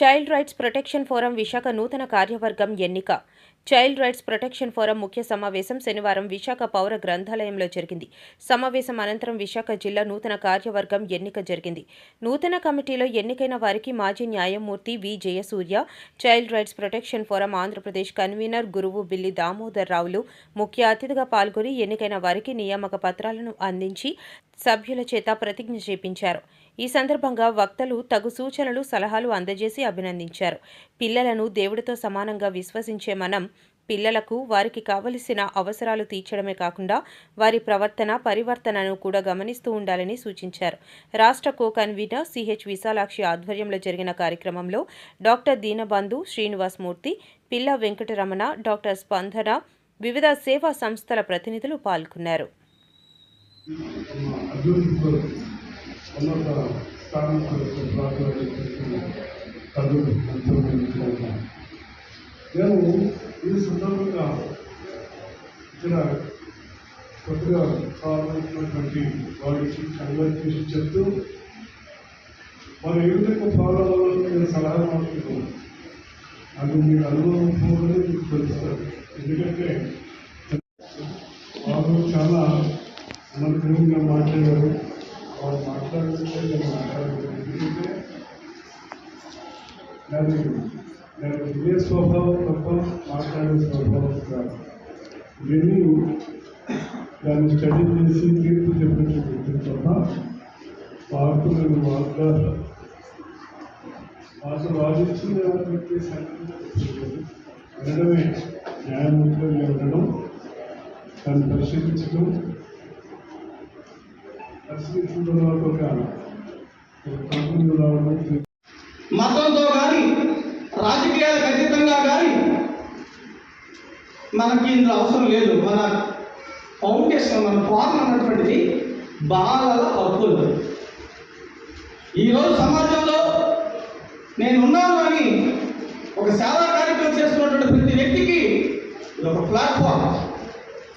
Child rights protection forum Visakha నూతన కార్యవర్గం ఎన్నిక. చైల్డ్ రైట్స్ ప్రొటెక్షన్ ఫోరం ముఖ్య సమావేశం శనివారం విశాఖ పౌర గ్రంథాలయంలో జరిగింది. సమావేశం అనంతరం విశాఖ జిల్లా నూతన కార్యవర్గం ఎన్నిక జరిగింది. నూతన కమిటీలో ఎన్నికైన వారికి మాజీ న్యాయమూర్తి V Jayasurya, child rights protection forum Andhra Pradesh convener గురువు బిల్లి దామోదర్ రావులు ముఖ్య అతిథిగా పాల్గొని ఎన్నికైన వారికి నియామక పత్రాలను అందించి సభ్యుల చేత ప్రతిజ్ఞ చేపించారు. ఈ సందర్భంగా వక్తలు తగు సూచనలు, సలహాలు అందజేసి అభినందించారు. పిల్లలను దేవుడితో సమానంగా విశ్వసించే మనం పిల్లలకు వారికి కావలసిన అవసరాలు తీర్చడమే కాకుండా వారి ప్రవర్తన, పరివర్తనను కూడా గమనిస్తూ ఉండాలని సూచించారు. రాష్ట్ర కో కన్వీనర్ సిహెచ్ విశాలాక్షి ఆధ్వర్యంలో జరిగిన కార్యక్రమంలో డాక్టర్ దీనబంధు శ్రీనివాసమూర్తి, పిల్ల వెంకటరమణ, డాక్టర్ స్పందన, వివిధ సేవా సంస్థల ప్రతినిధులు పాల్గొన్నారు. నేను ఈ సందర్భంగా ఇక్కడ కొత్తగా కావాల్సినటువంటి వాళ్ళకి కన్వర్సేషన్ చెప్తూ వాళ్ళు ఏ విధంగా ఫాలో అవ్వాలని నేను సలహా మాట్లాడుతున్నాను. అది మీరు అనుభవం మీకు తెలుస్తారు. ఎందుకంటే వాళ్ళు చాలా మనోహరంగా మాట్లాడారు. వాళ్ళు మాట్లాడుతుంటే నేను మాట్లాడలేదు. ఎందుకంటే నేను వినే స్వభావం తప్ప మాట్లాడే స్వభావం కాదు. విని దాన్ని స్టడీ చేసి తీర్పు చెప్పినట్టు తప్ప వార్త నేను వార్త వాదించి వినడమే న్యాయమూర్తిగా ఉండడం, దాన్ని పరిశీలించడం తర్వాత ఒక కంపెనీ రావడం, మతంతో కానీ రాజకీయాలకు అతీతంగా కానీ మనకి ఇందులో అవసరం లేదు. మన ఫౌండేషన్, మన ఫార్మ్ అన్నటువంటిది బాలల హక్కులు. ఈరోజు సమాజంలో నేనున్నాను అని ఒక సేవా కార్యక్రమం చేస్తున్నటువంటి ప్రతి వ్యక్తికి ఇది ఒక ప్లాట్ఫామ్.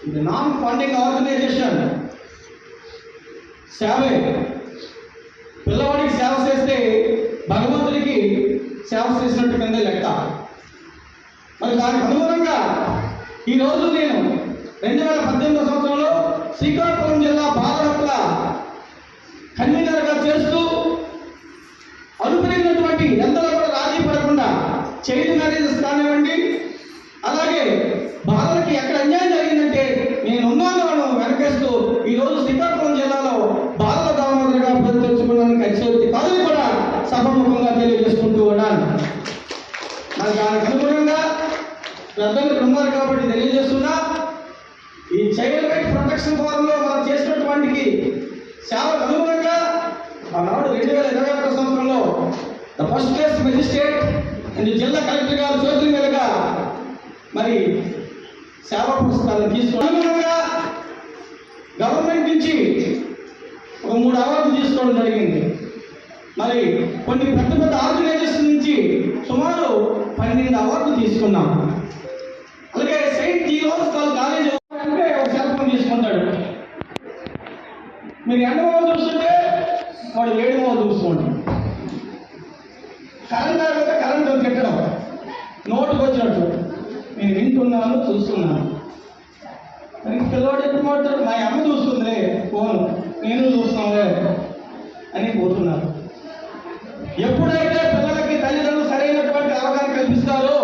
ఇది నాన్ ఫండింగ్ ఆర్గనైజేషన్. సేవే. పిల్లవాడికి సేవ చేస్తే భగవంతుడికి సేవ చేసినట్టు కింద లెక్క. మరి దానికి అనుగుణంగా ఈరోజు నేను 2018 సంవత్సరంలో శ్రీకాకుళం జిల్లా బాల హక్కుల కన్వీనర్గా చేస్తూ అనుకునేటువంటి ఎంతలో కూడా రాజీ పడకుండా చైల్డ్ మ్యారేజెస్ కానివ్వండి, అలాగే బాలలకి ఎక్కడ అన్యాయం జరిగిందంటే నేనున్నాను అని వెనకేస్తూ ఈరోజు శ్రీకాకుళం జిల్లాలో బాలల దామోదరుగా పేరు తెచ్చుకున్నాను. ఖచ్చితంగా కాదు కూడా సభముఖంగా తెలియజేసుకుంటూ ఉన్నాను. మరి దానికి అనుగుణంగా పెద్దలు ఉన్నారు కాబట్టి తెలియజేస్తున్నా, ఈ చైల్డ్ రైట్ ప్రొటెక్షన్ ఫోరంలో మనం చేసినటువంటి సేవకు అనుగుణంగా ఆనాడు 2021 సంవత్సరంలో the first class magistrate and జిల్లా కలెక్టర్ గారు చేతుల మీదుగా మరి సేవా పురస్కారం తీసుకోవడం, అనుగుణంగా గవర్నమెంట్ నుంచి ఒక 3 అవార్డులు తీసుకోవడం జరిగింది. మరి కొన్ని పెద్ద పెద్ద ఆర్గనైజేషన్ నుంచి సుమారు 12 అవార్డులు తీసుకున్నాం. అలాగే సెయింట్ జీరోస్ కాలేజ్ అంటే ఒక సెల్ ఫోన్ తీసుకుంటాడు. మీరు ఎండమో చూస్తుంటే వాడు 7మో చూసుకోండి. కరెంట్ లేకపోతే కరెంట్ తిట్టడం నోటుకు వచ్చినట్టు నేను వింటున్నాను, చూస్తున్నాను. పిల్లవాడు ఎప్పుడు మాట్లాడు, మా అమ్మ చూస్తుందిలే ఫోన్, నేను చూస్తున్నానులే అని పోతున్నారు. ఎప్పుడైతే పిల్లలకి తల్లిదండ్రులు సరైనటువంటి అవగాహన కల్పిస్తారో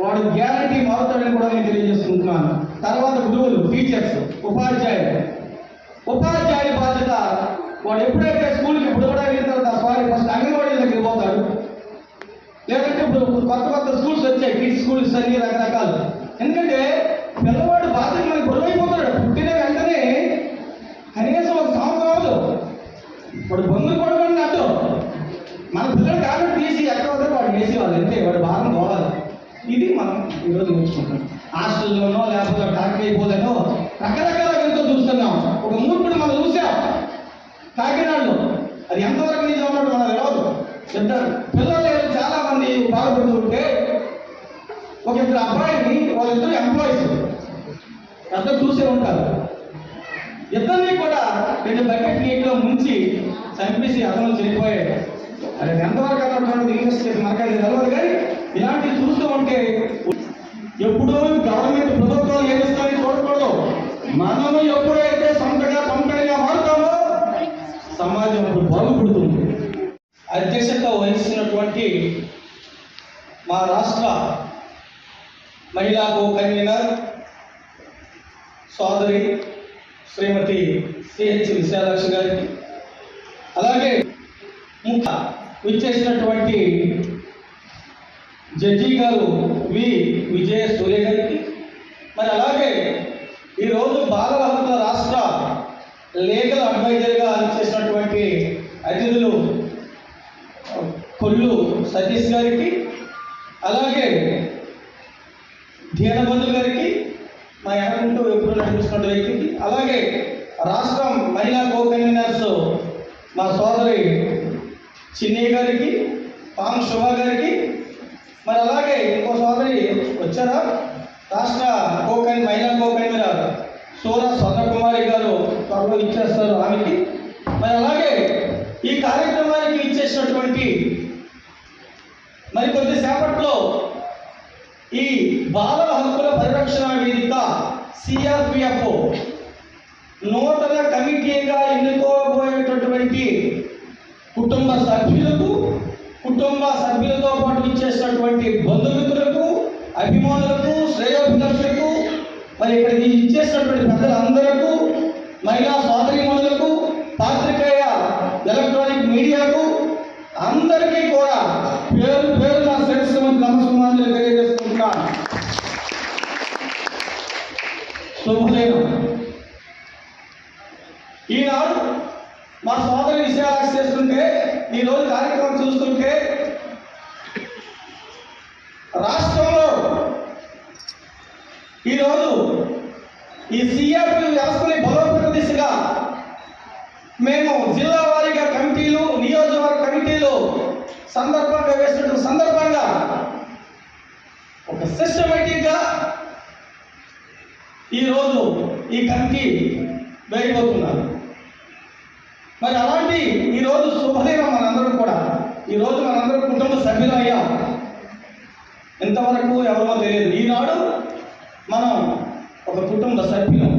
వాడు గ్యారంటీ మారుతాడని కూడా నేను తెలియజేసుకుంటున్నాను. తర్వాత గురువులు, టీచర్స్, ఉపాధ్యాయుల బాధ్యత. వాడు ఎప్పుడైతే స్కూల్కి ఇప్పుడు కూడా వెళ్ళిన తర్వాత ఫస్ట్ అంగన్వాడీ దగ్గరికి పోతాడు, లేదంటే ఇప్పుడు కొత్త స్కూల్స్ వచ్చాయి, కిడ్స్ స్కూల్స్ అన్ని రకరకాలు. ఎందుకంటే పిల్లవాడు బాధ్యత మనకి బరువైపోతాడు. పుట్టిన వెంటనే కనీసం ఒక సంవత్సరాలు వాడు బొంగులు పడుకొని అడ్డు మన పిల్లలు టాబ్లెట్ తీసి ఎక్కడ వద్ద వాడు వేసేవాళ్ళు, అంతే వాడు భారం పోవాలి. ఇది మనం ఈరోజు నేర్చుకుంటాం. హాస్టల్లోనో లేకపోతే డాక్టర్ అయిపోలేనో రకరకాల ఎంతో చూస్తున్నాం. ఒక మూర్ఖుడు మనం చూసాం కాకినాడలో. అది ఎంతవరకు నిజం ఉన్నట్టు మనకు తెలియదు. పిల్లలు చాలా మంది బాధపడుతుంటే ఒక 2 అబ్బాయిని వాళ్ళిద్దరు ఎంప్లాయీస్ పెద్ద చూసే ఉంటారు. ఇద్దరిని కూడా 2 బకెట్ నీటిలో ముంచి చంపేసి అతను చనిపోయాడు. అది ఎంతవరకు అన్నటువంటిది ఇన్వెస్ట్ చేసి మనకైతే తెలవదు, కానీ ఇలాంటివి చూస్తూ ఉంటే ఎప్పుడూ గవర్నమెంట్ ప్రభుత్వాలు ఏమిస్తాయని చూడకూడదు. మనము ఎప్పుడైతే సొంతగా కంపెనీగా మారుతామో సమాజం అప్పుడు బాగుపడుతుంది. అధ్యక్షత వహిస్తున్నటువంటి మా రాష్ట్ర మహిళా కో కన్వీనర్ సోదరి శ్రీమతి సిహెచ్ విశాలాక్షి గారికి, అలాగే ముఖ్య విచ్చేసినటువంటి జడ్జి గారు వి విజయ సూర్య గారికి, మరి అలాగే ఈరోజు బాలల హక్కుల రాష్ట్ర లీగల్ అడ్వైజర్గా చేసినటువంటి అతిథులు కొల్లు సతీష్ గారికి, అలాగే ధ్యానబంధు గారికి, మా ఎనకుంటూ ఎప్పుడు నడిపిస్తున్న వ్యక్తికి, అలాగే రాష్ట్ర మహిళా కో కన్వీనర్స్ మా సోదరి చిన్ని గారికి, పాం శోభా గారికి, మరి అలాగే ఇంకో సోదరి వచ్చారా రాష్ట్ర మహిళా కో కన్వీనర్ సూర స్వర్ణకుమారి గారు త్వరలో ఇచ్చేస్తారు ఆమెకి, మరి అలాగే ఈ కార్యక్రమానికి ఇచ్చేసినటువంటి మరి కొద్దిసేపట్లో ఈ బాలల హక్కుల పరిరక్షణ వేదిక CRPF నూతన కమిటీగా ఎన్నుకోబోయేటటువంటి కుటుంబ సభ్యులతో పాటు ఇచ్చేసినటువంటి బంధుమిత్రులకు, అభిమానులకు, శ్రేయోభిలాషులకు, మరి ఇక్కడికి ఇచ్చేసినటువంటి పెద్దలందరకు, మహిళా సోదరీమణులకు, పాత్రికేయ ఎలక్ట్రానిక్ మీడియాకు అందరికీ కూడా పేరు పేరు నా శ్రేష్ఠమంది నమస్కారాలు తెలియజేసుకుంటున్నాను. శుభోదయం. ఈనాడు మా సోదరి విషయాలు చేస్తుంటే, ఈరోజు కార్యక్రమం చూస్తుంటే రాష్ట్రంలో ఈరోజు ఈ CRPF వ్యవస్థని బలోపేత దిశగా మేము జిల్లా వారీగా కమిటీలు, నియోజకవర్గ కమిటీలు సందర్భంగా ఒక సిస్టమేటిక్గా ఈరోజు ఈ కమిటీ వేయబోతున్నారు. మరి అలాంటి ఈరోజు శుభదినం మనందరం కూడా, ఈరోజు మనందరం కుటుంబ సభ్యులు అయ్యాం. ఇంతవరకు ఎవరో తెలియదు, ఈనాడు మనం ఒక కుటుంబ సభ్యులం.